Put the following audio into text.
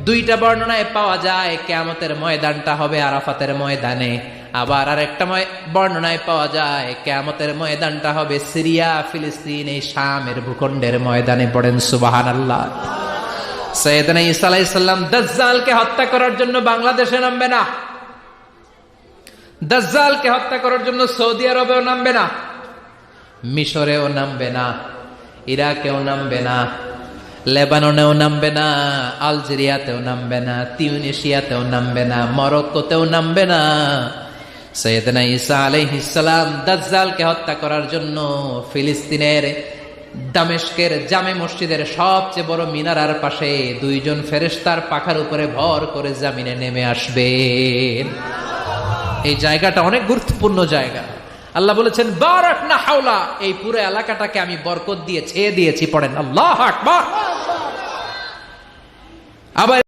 দুইটা বর্ণনায় পাওয়া যায় কিয়ামতের ময়দানটা হবে আরাফাতের ময়দানে, আবার আরেকটা বর্ণনায় পাওয়া যায় কিয়ামতের ময়দানটা হবে সিরিয়া ফিলিস্তিন এই শামের ভূখণ্ডের ময়দানে। পড়েন সুবহানাল্লাহ। সাইয়েদনা ঈসা আলাইহিস সালাম দাজ্জালকে হত্যা করার জন্য বাংলাদেশে নামবে না, দাজ্জালকে হত্যা করার জন্য সৌদি আরবেও নামবে না, মিশরেও নামবে না, ইরাকেও নামবে না, লেবাননেও নামবে না, আলজেরিয়াতেও নামবে না, তিউনিসিয়াতেও নামবে না, মরক্কোতেও নামবে না। সাইয়েদনা ঈসা আলাইহিস সালাম দাজ্জালকে হত্যা করার জন্য ফিলিস্তিনের দামেস্কের জামে মসজিদের সবচেয়ে বড় মিনারার পাশে দুইজন ফেরেশতার পাখার উপরে ভর করে জমিনে নেমে আসবেন। এই জায়গাটা অনেক গুরুত্বপূর্ণ জায়গা। আল্লাহ বলেছেন বারাকনা হাওলা, এই পুরো এলাকাটাকে আমি বরকত দিয়ে ছেয়ে দিয়েছি। পড়েন আল্লাহু আকবার। আবার